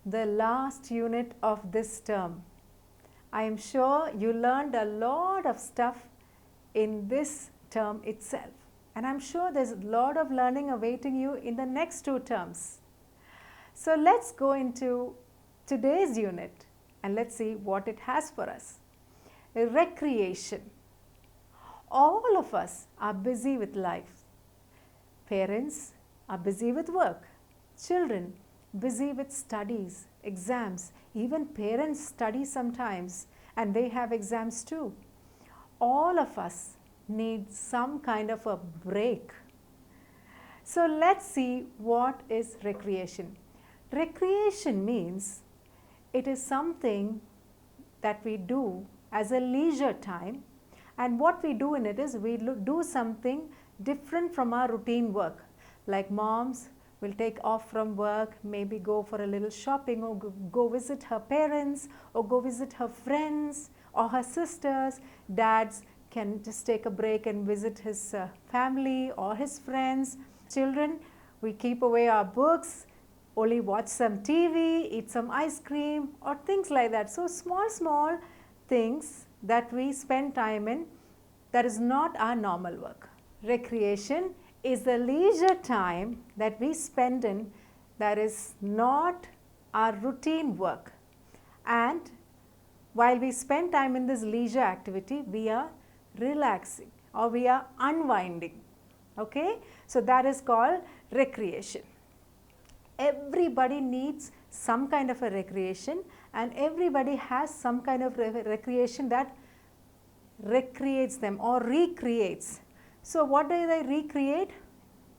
the last unit of this term. I am sure you learned a lot of stuff in this term itself, and I'm sure there's a lot of learning awaiting you in the next 2 terms. So let's go into today's unit and let's see what it has for us. Recreation. All of us are busy with life. Parents are busy with work. Children busy with studies, exams. Even parents study sometimes and they have exams too. All of us need some kind of a break. So let's see what is recreation. Recreation means it is something that we do as a leisure time, and what we do in it is we do something different from our routine work. Like moms will take off from work, maybe go for a little shopping or go visit her parents or go visit her friends or her sisters. Dads can just take a break and visit his family or his friends. Children, we keep away our books, only watch some TV, eat some ice cream or things like that. So small things that we spend time in, that is not our normal work. Recreation is the leisure time that we spend in that is not our routine work. And while we spend time in this leisure activity, we are relaxing or we are unwinding. Okay? So that is called recreation. Everybody needs some kind of a recreation, and everybody has some kind of recreation that recreates them or recreates. So what do they recreate?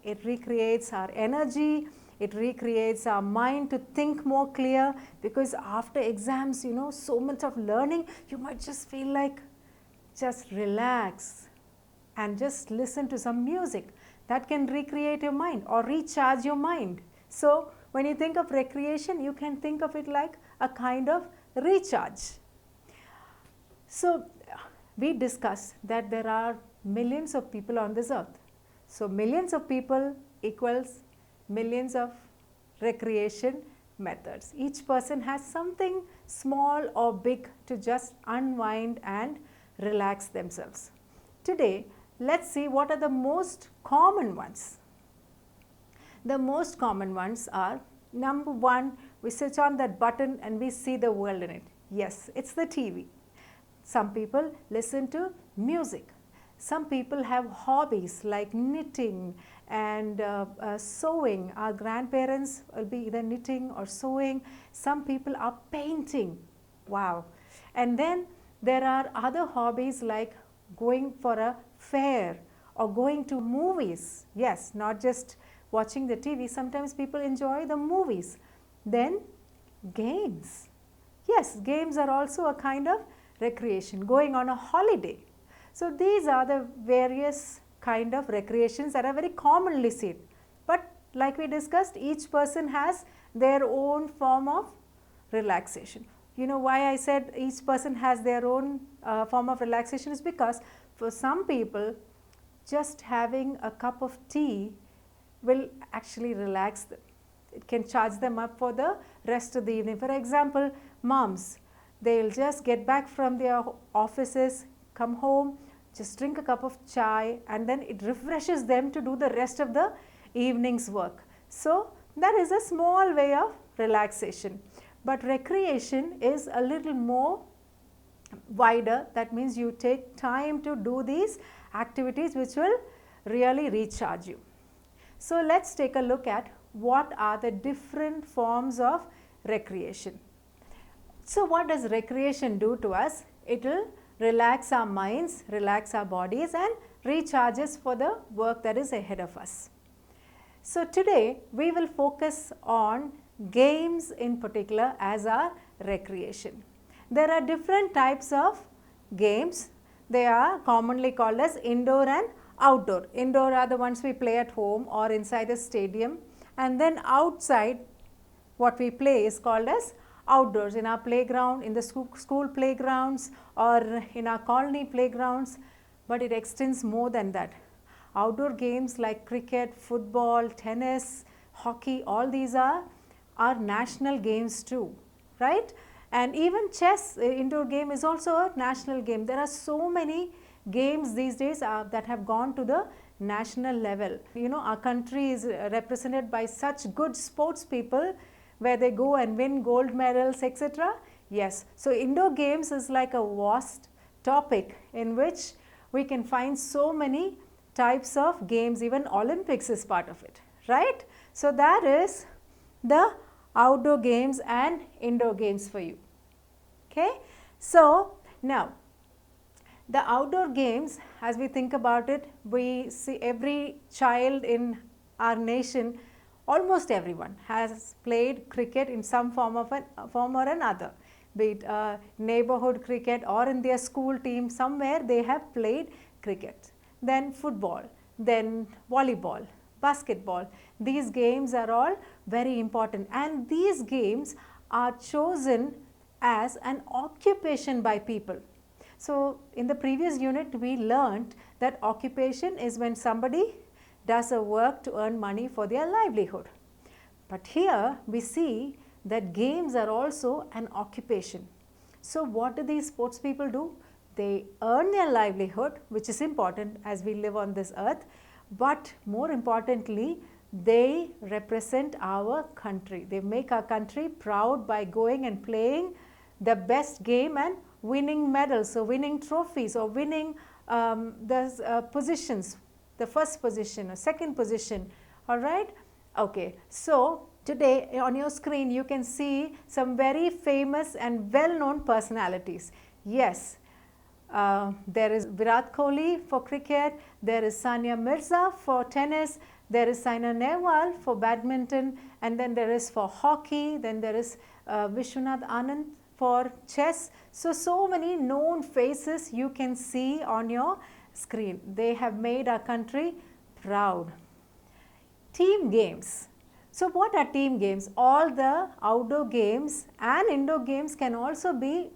It recreates our energy, it recreates our mind to think more clear, because after exams, you know, so much of learning, you might just feel like just relax and just listen to some music that can recreate your mind or recharge your mind. So when you think of recreation, you can think of it like a kind of recharge. So we discussed that there are millions of people on this earth. So millions of people equals millions of recreation methods. Each person has something small or big to just unwind and relax themselves. Today, let's see what are the most common ones. The most common ones are, number 1, we switch on that button and we see the world in it. Yes, it's the TV. Some people listen to music. Some people have hobbies like knitting and sewing. Our grandparents will be either knitting or sewing. Some people are painting. Wow. And then there are other hobbies like going for a fair or going to movies. Yes, not just watching the TV. Sometimes people enjoy the movies. Then games. Yes, games are also a kind of recreation. Going on a holiday. So these are the various kind of recreations that are very commonly seen. But like we discussed, each person has their own form of relaxation. You know why I said each person has their own form of relaxation is because for some people, just having a cup of tea will actually relax them. It can charge them up for the rest of the evening. For example, moms, they'll just get back from their offices, come home, just drink a cup of chai, and then it refreshes them to do the rest of the evening's work. So that is a small way of relaxation. But recreation is a little more wider. That means you take time to do these activities which will really recharge you. So let's take a look at what are the different forms of recreation. So what does recreation do to us? It will relax our minds, relax our bodies, and recharge us for the work that is ahead of us. So today we will focus on games in particular as our recreation. There are different types of games. They are commonly called as indoor and outdoor. Indoor are the ones we play at home or inside a stadium, and then outside what we play is called as outdoors, in our playground, in the school playgrounds or in our colony playgrounds, but it extends more than that. Outdoor games like cricket, football, tennis, hockey, all these are are national games too, right? And even chess, indoor game, is also a national game. There are so many games these days that have gone to the national level. You know, our country is represented by such good sports people where they go and win gold medals, etc. Yes, so indoor games is like a vast topic in which we can find so many types of games. Even Olympics is part of it, right? So that is the outdoor games and indoor games for you. Okay, so now the outdoor games, as we think about it, we see every child in our nation, almost everyone has played cricket in some form or another, be it neighborhood cricket or in their school team, somewhere they have played cricket. Then football, then volleyball, basketball. These games are all very important, and these games are chosen as an occupation by people. So in the previous unit we learnt that occupation is when somebody does a work to earn money for their livelihood. But here we see that games are also an occupation. So what do these sports people do? They earn their livelihood, which is important as we live on this earth, but more importantly, they represent our country. They make our country proud by going and playing the best game and winning medals, or winning trophies, or winning the positions, the first position or second position. All right? Okay, so today on your screen you can see some very famous and well-known personalities. Yes, there is Virat Kohli for cricket, there is Sania Mirza for tennis, there is Saina Nehwal for badminton, and then there is for hockey, then there is Vishwanath Anand for chess. So many known faces you can see on your screen. They have made our country proud. Team games. So what are team games? All the outdoor games and indoor games can also be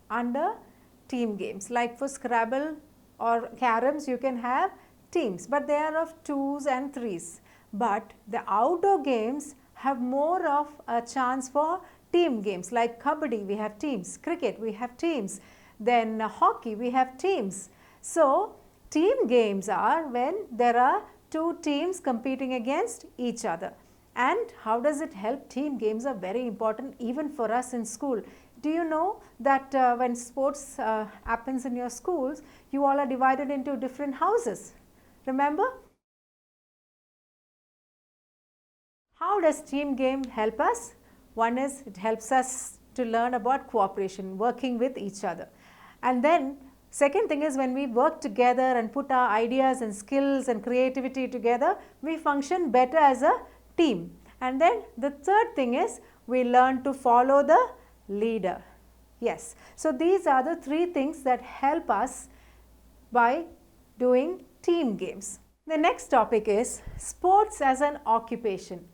under team games. Like for Scrabble or caroms, you can have teams, but they are of 2s and 3s. But the outdoor games have more of a chance for team games. Like kabaddi, we have teams. Cricket, we have teams. Then hockey, we have teams. So team games are when there are two teams competing against each other. And how does it help? Team games are very important even for us in school. Do you know that when sports happens in your schools, you all are divided into different houses? Remember? How does team game help us? One is it helps us to learn about cooperation, working with each other. And then second thing is when we work together and put our ideas and skills and creativity together, we function better as a team. And then the third thing is we learn to follow the leader. Yes. So these are the three things that help us by doing team games. The next topic is sports as an occupation.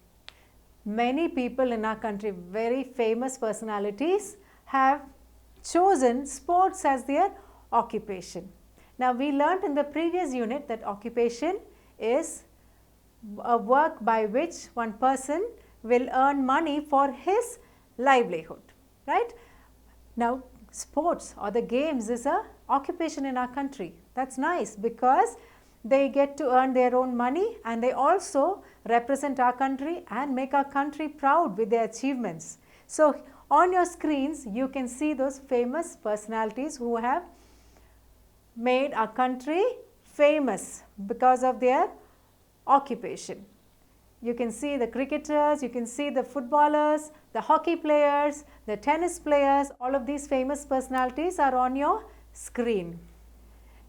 Many people in our country, very famous personalities, have chosen sports as their occupation. Now we learnt in the previous unit that occupation is a work by which one person will earn money for his livelihood, right? Now sports or the games is a occupation in our country. That's nice because they get to earn their own money and they also represent our country and make our country proud with their achievements. So on your screens you can see those famous personalities who have made our country famous because of their occupation. You can see the cricketers, you can see the footballers, the hockey players, the tennis players. All of these famous personalities are on your screen.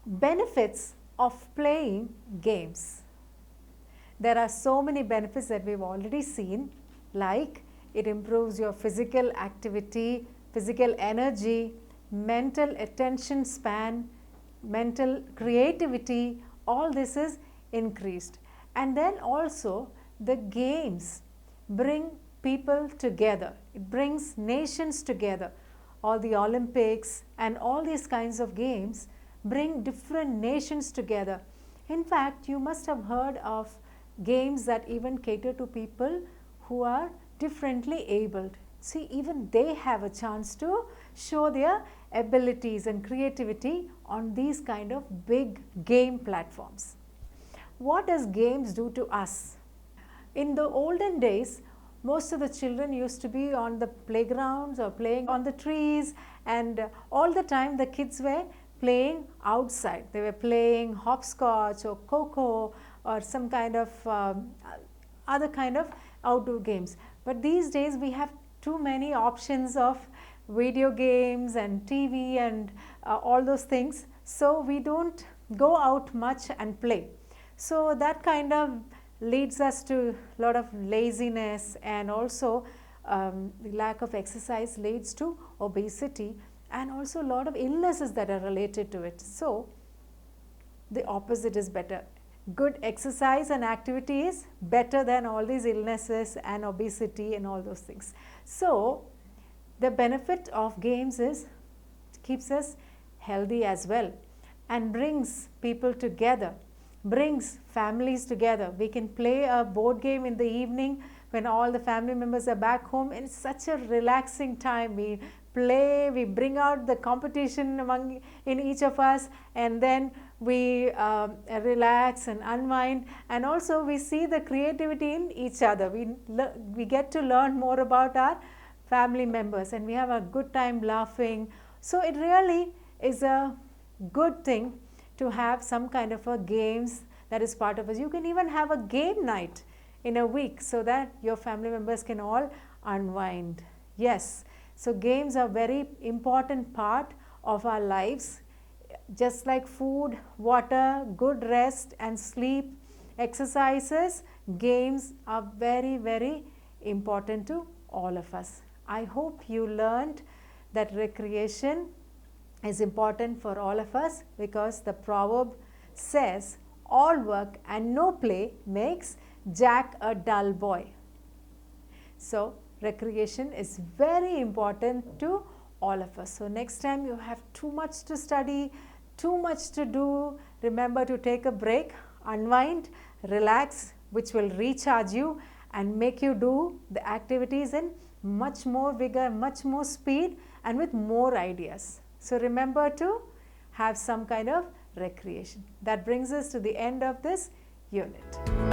Benefits of playing games. There are so many benefits that we've already seen, like it improves your physical activity, physical energy, mental attention span, mental creativity. All this is increased. And then also the games bring people together. It brings nations together. All the Olympics and all these kinds of games bring different nations together. In fact, you must have heard of games that even cater to people who are differently abled. See, even they have a chance to show their abilities and creativity on these kind of big game platforms. What does games do to us? In the olden days, most of the children used to be on the playgrounds or playing on the trees, and all the time the kids were playing outside. They were playing hopscotch or coco or some kind of other kind of outdoor games. But these days we have too many options of video games and TV and all those things, so we don't go out much and play. So that kind of leads us to a lot of laziness, and also the lack of exercise leads to obesity and also a lot of illnesses that are related to it. So the opposite is better. Good exercise and activity is better than all these illnesses and obesity and all those things. So the benefit of games is it keeps us healthy as well and brings people together, brings families together. We can play a board game in the evening when all the family members are back home, and it's such a relaxing time. We play, we bring out the competition in each of us, and then we relax and unwind, and also we see the creativity in each other. We get to learn more about our family members, and we have a good time laughing. So it really is a good thing to have some kind of a games that is part of us. You can even have a game night in a week so that your family members can all unwind. Yes, so games are very important part of our lives. Just like food, water, good rest and sleep, exercises, games are very, very important to all of us. I hope you learned that recreation is important for all of us, because the proverb says all work and no play makes Jack a dull boy. So recreation is very important to all of us. So next time you have too much to study, too much to do, remember to take a break, unwind, relax, which will recharge you and make you do the activities in much more vigor, much more speed, and with more ideas. So remember to have some kind of recreation. That brings us to the end of this unit.